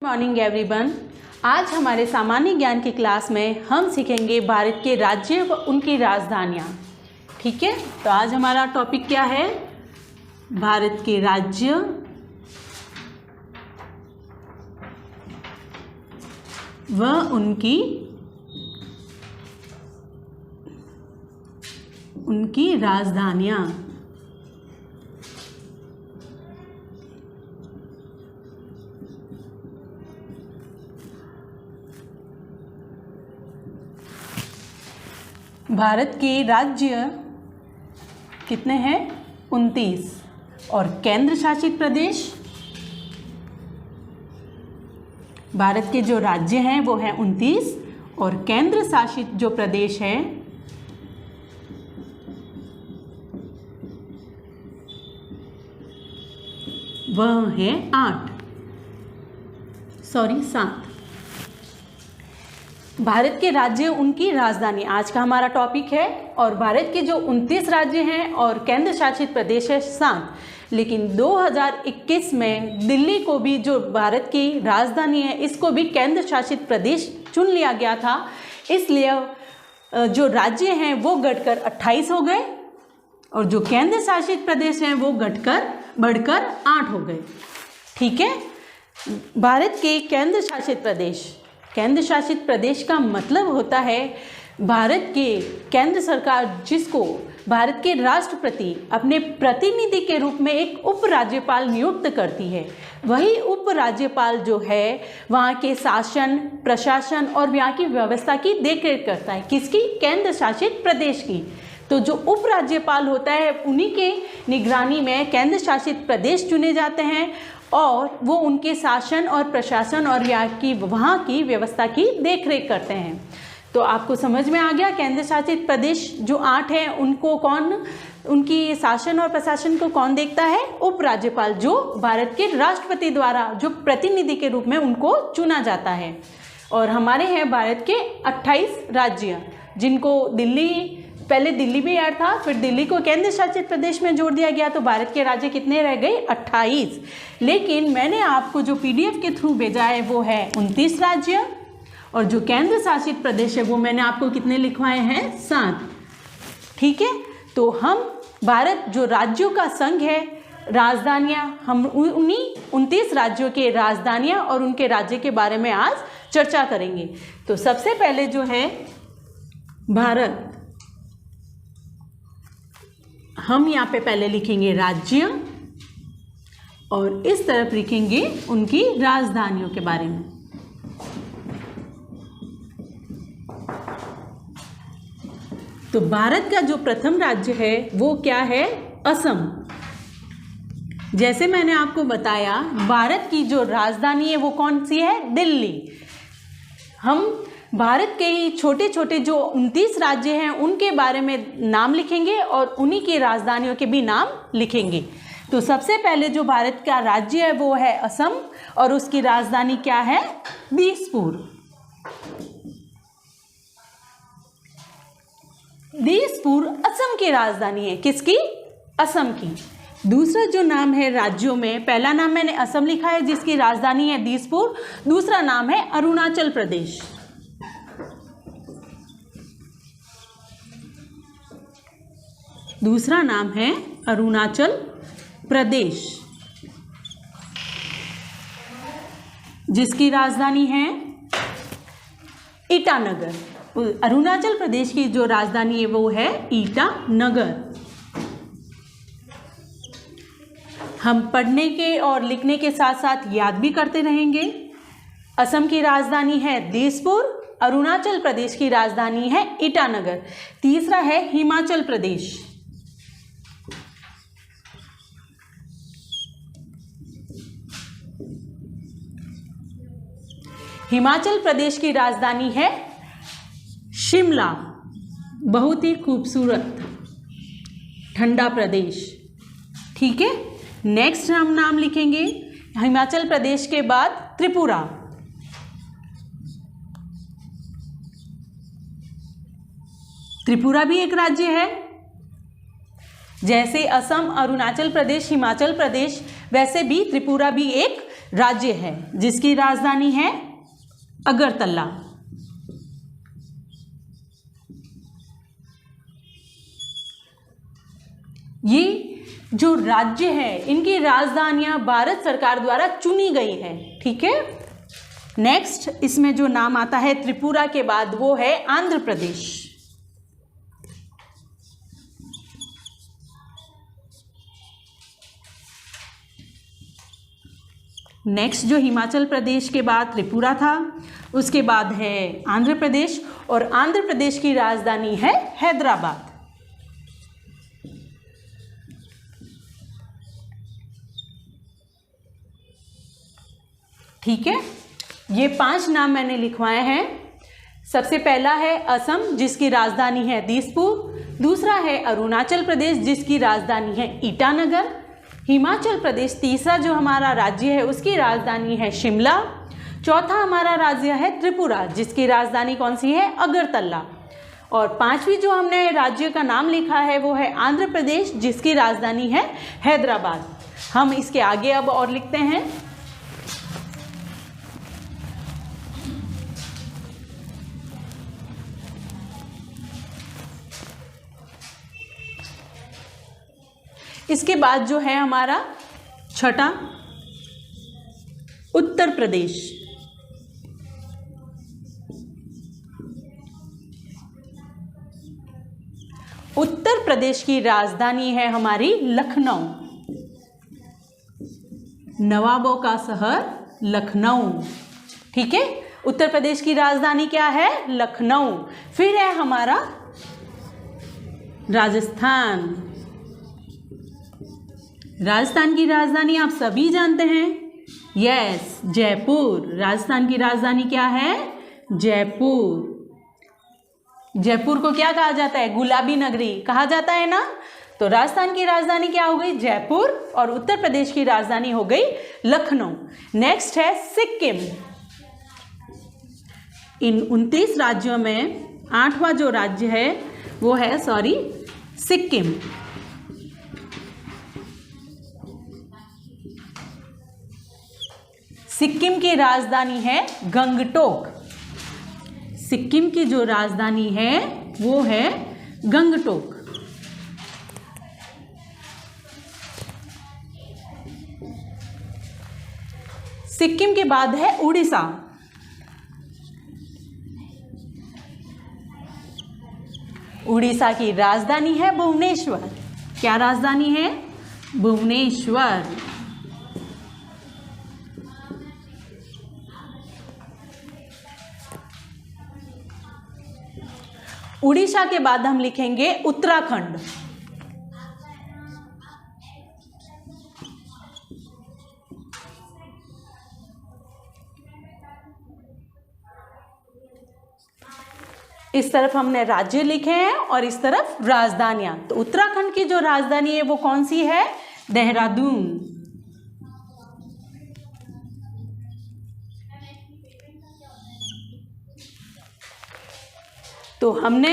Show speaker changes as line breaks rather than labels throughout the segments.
Morning everyone. आज हमारे सामान्य ज्ञान की क्लास में हम सीखेंगे भारत के राज्य व उनकी राजधानियाँ। ठीक है, तो आज हमारा टॉपिक क्या है? भारत के राज्य व उनकी राजधानियाँ। भारत के राज्य कितने हैं? 29। और केंद्र शासित प्रदेश, भारत के जो राज्य हैं वो हैं 29 और केंद्र शासित जो प्रदेश है वह है 7। भारत के राज्य उनकी राजधानी आज का हमारा टॉपिक है। और भारत के जो 29 राज्य हैं और केंद्र शासित प्रदेश है 7। लेकिन 2021 में दिल्ली को भी जो भारत की राजधानी है इसको भी केंद्र शासित प्रदेश चुन लिया गया था। इसलिए जो राज्य हैं वो घटकर 28 हो गए और जो केंद्र शासित प्रदेश हैं वो बढ़कर 8 हो गए। ठीक है, भारत के केंद्र शासित प्रदेश का मतलब होता है भारत के केंद्र सरकार जिसको भारत के राष्ट्रपति अपने प्रतिनिधि के रूप में एक उप राज्यपाल नियुक्त करती है, वही उप राज्यपाल जो है वहाँ के शासन, प्रशासन और यहाँ की व्यवस्था की देखरेख करता है। किसकी? केंद्र शासित प्रदेश की। तो जो उप राज्यपाल होता है उन्हीं के निगरानी में केंद्र शासित प्रदेश चुने जाते हैं और वो उनके शासन और प्रशासन और वहाँ की व्यवस्था की देखरेख करते हैं। तो आपको समझ में आ गया केंद्र शासित प्रदेश जो 8 हैं उनकी शासन और प्रशासन को कौन देखता है? उप राज्यपाल, जो भारत के राष्ट्रपति द्वारा जो प्रतिनिधि के रूप में उनको चुना जाता है। और हमारे हैं भारत के 28 राज्य जिनको पहले दिल्ली भी ऐड था, फिर दिल्ली को केंद्र शासित प्रदेश में जोड़ दिया गया। तो भारत के राज्य कितने रह गए? 28। लेकिन मैंने आपको जो PDF के थ्रू भेजा है वो है 29 राज्य और जो केंद्र शासित प्रदेश है वो मैंने आपको कितने लिखवाए हैं? 7। ठीक है, तो हम भारत जो राज्यों का संघ है, राजधानियाँ, हम उन्हीं 29 राज्यों के राजधानियाँ और उनके राज्य के बारे में आज चर्चा करेंगे। तो सबसे पहले जो है भारत, हम यहाँ पे पहले लिखेंगे राज्य और इस तरफ लिखेंगे उनकी राजधानियों के बारे में। तो भारत का जो प्रथम राज्य है वो क्या है? असम। जैसे मैंने आपको बताया भारत की जो राजधानी है वो कौन सी है? दिल्ली। हम भारत के ही छोटे छोटे जो 29 राज्य हैं उनके बारे में नाम लिखेंगे और उन्हीं की राजधानियों के भी नाम लिखेंगे। तो सबसे पहले जो भारत का राज्य है वो है असम और उसकी राजधानी क्या है? दिसपुर। दिसपुर असम की राजधानी है। किसकी? असम की। दूसरा जो नाम है राज्यों में, पहला नाम मैंने असम लिखा है जिसकी राजधानी है दिसपुर, दूसरा नाम है अरुणाचल प्रदेश। दूसरा नाम है अरुणाचल प्रदेश जिसकी राजधानी है ईटानगर। अरुणाचल प्रदेश की जो राजधानी है वो है ईटानगर। हम पढ़ने के और लिखने के साथ साथ याद भी करते रहेंगे। असम की राजधानी है दिसपुर, अरुणाचल प्रदेश की राजधानी है ईटानगर। तीसरा है हिमाचल प्रदेश। हिमाचल प्रदेश की राजधानी है शिमला, बहुत ही खूबसूरत ठंडा प्रदेश। ठीक है, नेक्स्ट हम नाम लिखेंगे हिमाचल प्रदेश के बाद त्रिपुरा। त्रिपुरा भी एक राज्य है। जैसे असम, अरुणाचल प्रदेश, हिमाचल प्रदेश, वैसे भी त्रिपुरा भी एक राज्य है जिसकी राजधानी है अगरतला। ये जो राज्य है इनकी राजधानियां भारत सरकार द्वारा चुनी गई है। ठीक है, नेक्स्ट इसमें जो नाम आता है त्रिपुरा के बाद वो है आंध्र प्रदेश। नेक्स्ट जो हिमाचल प्रदेश के बाद त्रिपुरा था, उसके बाद है आंध्र प्रदेश, और आंध्र प्रदेश की राजधानी है हैदराबाद। ठीक है, ये 5 नाम मैंने लिखवाए हैं। सबसे पहला है असम जिसकी राजधानी है दिसपुर, दूसरा है अरुणाचल प्रदेश जिसकी राजधानी है ईटानगर, हिमाचल प्रदेश तीसरा जो हमारा राज्य है उसकी राजधानी है शिमला, चौथा हमारा राज्य है त्रिपुरा जिसकी राजधानी कौन सी है अगरतला, और 5वीं जो हमने राज्य का नाम लिखा है वो है आंध्र प्रदेश जिसकी राजधानी है हैदराबाद। हम इसके आगे अब और लिखते हैं। इसके बाद जो है हमारा छठा उत्तर प्रदेश। उत्तर प्रदेश की राजधानी है हमारी लखनऊ, नवाबों का शहर लखनऊ। ठीक है, उत्तर प्रदेश की राजधानी क्या है लखनऊ। फिर है हमारा राजस्थान। राजस्थान की राजधानी आप सभी जानते हैं, यस जयपुर। राजस्थान की राजधानी क्या है जयपुर। जयपुर को क्या कहा जाता है गुलाबी नगरी कहा जाता है ना। तो राजस्थान की राजधानी क्या हो गई जयपुर, और उत्तर प्रदेश की राजधानी हो गई लखनऊ। नेक्स्ट है सिक्किम। इन 29 राज्यों में 8वां जो राज्य है वो है सिक्किम। सिक्किम की राजधानी है गंगटोक। सिक्किम की जो राजधानी है वो है गंगटोक। सिक्किम के बाद है उड़ीसा। उड़ीसा की राजधानी है भुवनेश्वर। क्या राजधानी है भुवनेश्वर। उड़ीसा के बाद हम लिखेंगे उत्तराखंड। इस तरफ हमने राज्य लिखे हैं और इस तरफ राजधानियां। तो उत्तराखंड की जो राजधानी है वो कौन सी है देहरादून। तो हमने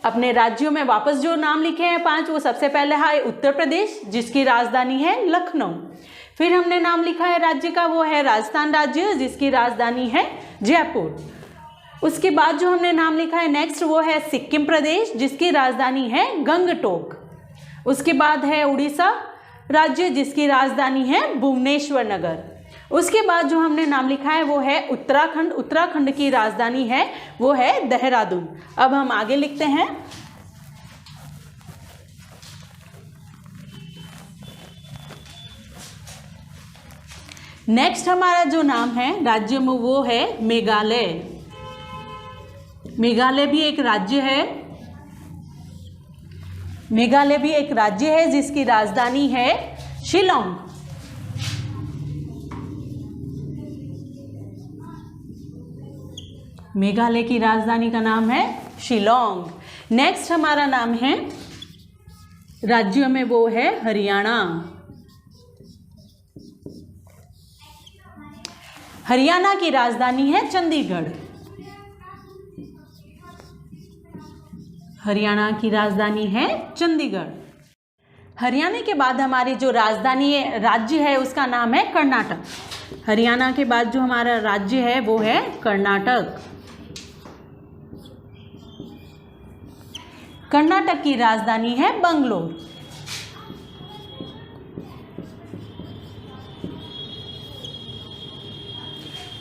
अपने राज्यों में वापस जो नाम लिखे हैं 5, वो सबसे पहले है उत्तर प्रदेश जिसकी राजधानी है लखनऊ। फिर हमने नाम लिखा है राज्य का वो है राजस्थान राज्य जिसकी राजधानी है जयपुर। उसके बाद जो हमने नाम लिखा है नेक्स्ट वो है सिक्किम प्रदेश जिसकी राजधानी है गंगटोक। उसके बाद है उड़ीसा राज्य जिसकी राजधानी है भुवनेश्वर नगर। उसके बाद जो हमने नाम लिखा है वो है उत्तराखंड। उत्तराखंड की राजधानी है वो है देहरादून। अब हम आगे लिखते हैं। नेक्स्ट हमारा जो नाम है राज्य में वो है मेघालय। मेघालय भी एक राज्य है। मेघालय भी एक राज्य है जिसकी राजधानी है शिलोंग। मेघालय की राजधानी का नाम है शिलोंग। नेक्स्ट हमारा नाम है राज्यों में वो है हरियाणा। हरियाणा की राजधानी है चंडीगढ़। हरियाणा की राजधानी है चंडीगढ़। हरियाणा के बाद हमारी जो राजधानी राज्य है उसका नाम है कर्नाटक। हरियाणा के बाद जो हमारा राज्य है वो है कर्नाटक। कर्नाटक की राजधानी है बंगलोर।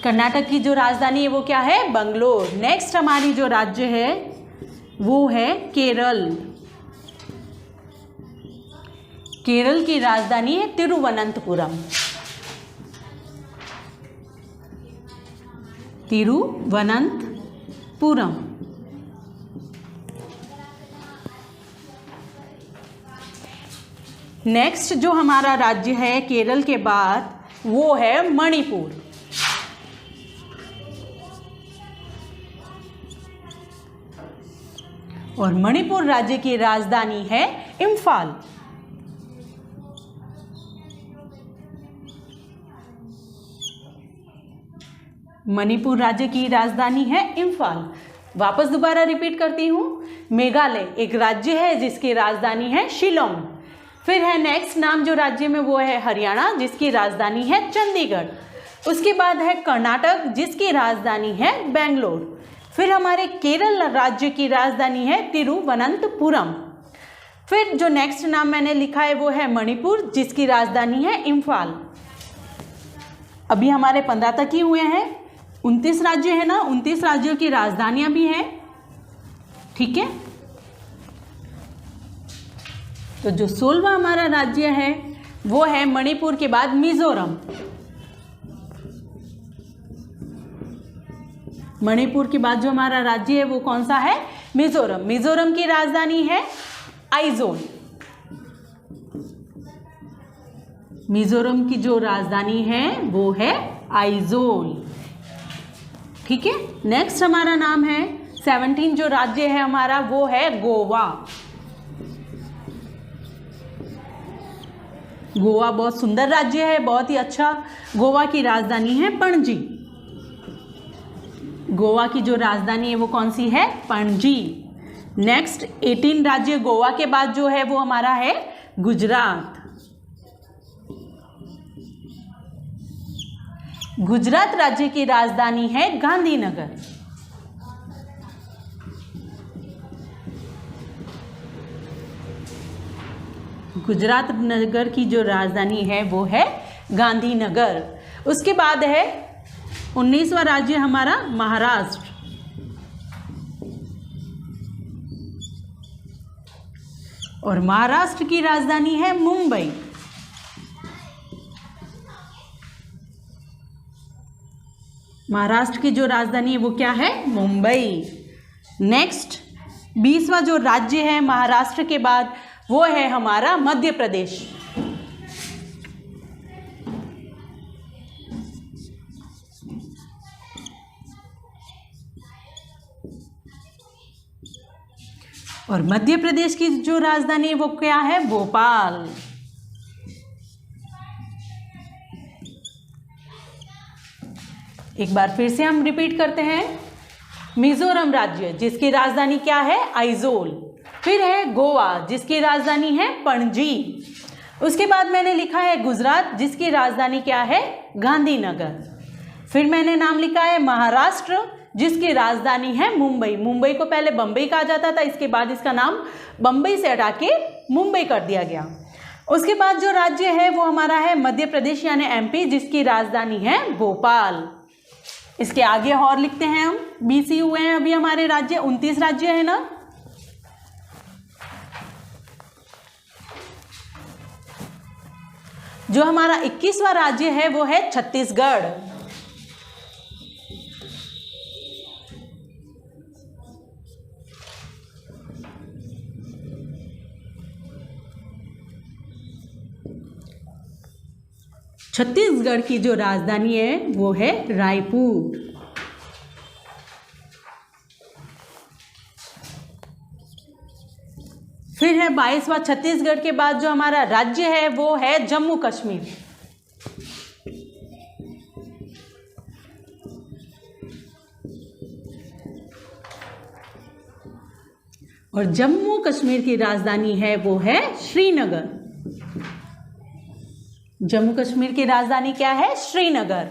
कर्नाटक की जो राजधानी है वो क्या है? बंगलोर। नेक्स्ट हमारी जो राज्य है वो है केरल। केरल की राजधानी है तिरुवनंतपुरम। तिरुवनंतपुरम। नेक्स्ट जो हमारा राज्य है केरल के बाद वो है मणिपुर। और मणिपुर राज्य की राजधानी है इम्फाल। मणिपुर राज्य की राजधानी है इम्फाल। वापस दोबारा रिपीट करती हूँ, मेघालय एक राज्य है जिसकी राजधानी है शिलोंग। फिर है नेक्स्ट नाम जो राज्य में वो है हरियाणा जिसकी राजधानी है चंडीगढ़। उसके बाद है कर्नाटक जिसकी राजधानी है बेंगलोर। फिर हमारे केरल राज्य की राजधानी है तिरुवनंतपुरम। फिर जो नेक्स्ट नाम मैंने लिखा है वो है मणिपुर जिसकी राजधानी है इम्फाल। अभी हमारे 15 तक ही हुए हैं, 29 राज्य है ना, 29 राज्यों की राजधानियां भी हैं, ठीक है। तो जो 16वां हमारा राज्य है वो है मणिपुर के बाद मिजोरम। मणिपुर के बाद जो हमारा राज्य है वो कौन सा है? मिजोरम। मिजोरम की राजधानी है आइजोल। मिजोरम की जो राजधानी है वो है आइजोल, ठीक है। नेक्स्ट हमारा नाम है 17 जो राज्य है हमारा वो है गोवा। गोवा बहुत सुंदर राज्य है, बहुत ही अच्छा। गोवा की राजधानी है पणजी। गोवा की जो राजधानी है वो कौन सी है? पणजी। नेक्स्ट 18 राज्य गोवा के बाद जो है वो हमारा है गुजरात। गुजरात राज्य की राजधानी है गांधीनगर। गुजरात नगर की जो राजधानी है वो है गांधीनगर। उसके बाद है 19वां राज्य हमारा महाराष्ट्र। और महाराष्ट्र की राजधानी है मुंबई। महाराष्ट्र की जो राजधानी है वो क्या है? मुंबई। नेक्स्ट 20वां जो राज्य है महाराष्ट्र के बाद वो है हमारा मध्य प्रदेश। और मध्य प्रदेश की जो राजधानी है वो क्या है? भोपाल। एक बार फिर से हम रिपीट करते हैं। मिजोरम राज्य जिसकी राजधानी क्या है? आइजोल। फिर है गोवा जिसकी राजधानी है पणजी। उसके बाद मैंने लिखा है गुजरात जिसकी राजधानी क्या है? गांधीनगर। फिर मैंने नाम लिखा है महाराष्ट्र जिसकी राजधानी है मुंबई। मुंबई को पहले बम्बई कहा जाता था, इसके बाद इसका नाम बम्बई से हटा के मुंबई कर दिया गया। उसके बाद जो राज्य है वो हमारा है मध्य प्रदेश यानी एमपी जिसकी राजधानी है भोपाल। इसके आगे और लिखते हैं हम, 20 ही हुए हैं अभी हमारे राज्य, 29 राज्य है ना। जो हमारा 21वां राज्य है वो है छत्तीसगढ़। छत्तीसगढ़ की जो राजधानी है वो है रायपुर। फिर है 22वां छत्तीसगढ़ के बाद जो हमारा राज्य है वो है जम्मू कश्मीर। और जम्मू कश्मीर की राजधानी है वो है श्रीनगर। जम्मू कश्मीर की राजधानी क्या है? श्रीनगर।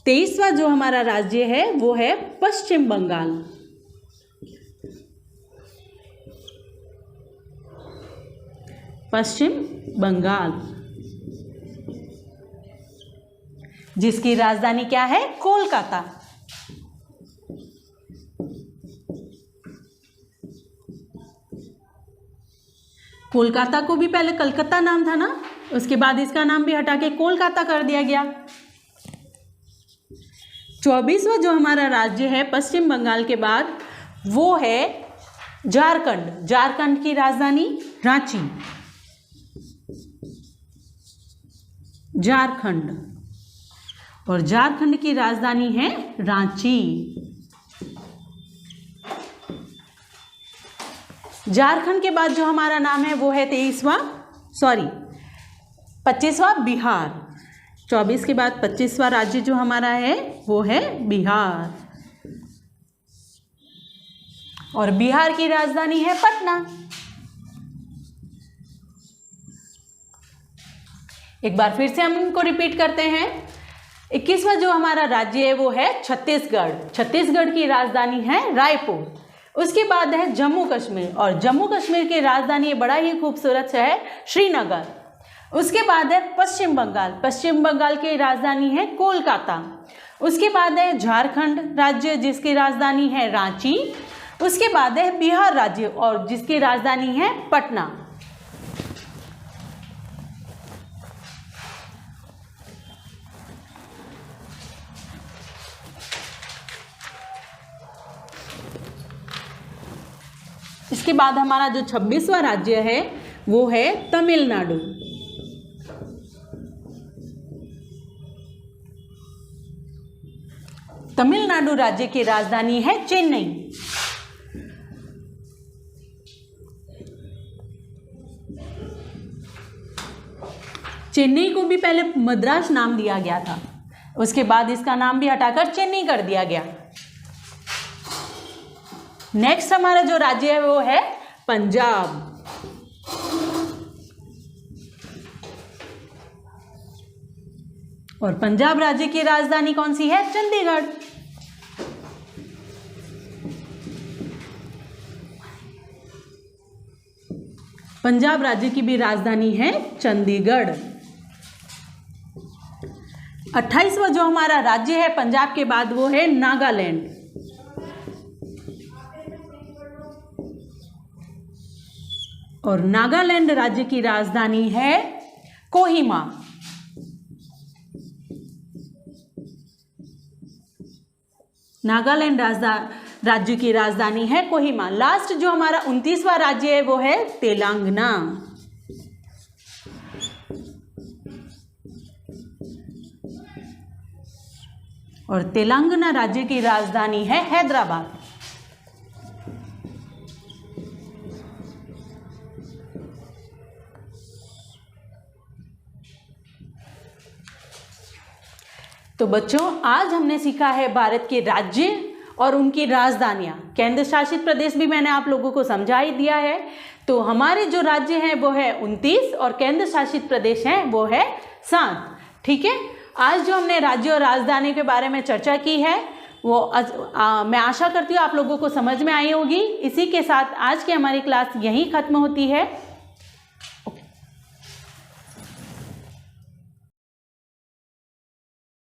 23वां जो हमारा राज्य है वो है पश्चिम बंगाल। पश्चिम बंगाल, जिसकी राजधानी क्या है? कोलकाता। कोलकाता को भी पहले कलकत्ता नाम था ना, उसके बाद इसका नाम भी हटा के कोलकाता कर दिया गया। 24वां जो हमारा राज्य है पश्चिम बंगाल के बाद वो है झारखंड। झारखंड की राजधानी रांची। झारखंड, और झारखंड की राजधानी है रांची। झारखंड के बाद जो हमारा नाम है वो है 25वां बिहार। 24 के बाद 25वां राज्य जो हमारा है वो है बिहार, और बिहार की राजधानी है पटना। एक बार फिर से हम इनको रिपीट करते हैं। 21वां जो हमारा राज्य है वो है छत्तीसगढ़। छत्तीसगढ़ की राजधानी है रायपुर। उसके बाद है जम्मू कश्मीर, और जम्मू कश्मीर की राजधानी बड़ा ही खूबसूरत शहर श्रीनगर। उसके बाद है पश्चिम बंगाल। पश्चिम बंगाल की राजधानी है कोलकाता। उसके बाद है झारखंड राज्य, जिसकी राजधानी है रांची। उसके बाद है बिहार राज्य, और जिसकी राजधानी है पटना। इसके बाद हमारा जो 26वां राज्य है वो है तमिलनाडु। तमिलनाडु राज्य की राजधानी है चेन्नई। चेन्नई को भी पहले मद्रास नाम दिया गया था, उसके बाद इसका नाम भी हटाकर चेन्नई कर दिया गया। नेक्स्ट हमारा जो राज्य है वो है पंजाब। और पंजाब राज्य की राजधानी कौन सी है? चंडीगढ़। पंजाब राज्य की भी राजधानी है चंडीगढ़। 28वां जो हमारा राज्य है पंजाब के बाद वो है नागालैंड। और नागालैंड राज्य की राजधानी है कोहिमा। नागालैंड राज्य की राजधानी है कोहिमा। लास्ट जो हमारा 29वां राज्य है वो है तेलंगाना। और तेलंगाना राज्य की राजधानी है हैदराबाद। तो बच्चों, आज हमने सीखा है भारत के राज्य और उनकी राजधानियां। केंद्र शासित प्रदेश भी मैंने आप लोगों को समझा ही दिया है। तो हमारे जो राज्य हैं वो है 29 और केंद्र शासित प्रदेश हैं वो है 7। ठीक है, आज जो हमने राज्य और राजधानी के बारे में चर्चा की है वो मैं आशा करती हूँ आप लोगों को समझ में आई होगी। इसी के साथ आज की हमारी क्लास यहीं ख़त्म होती है।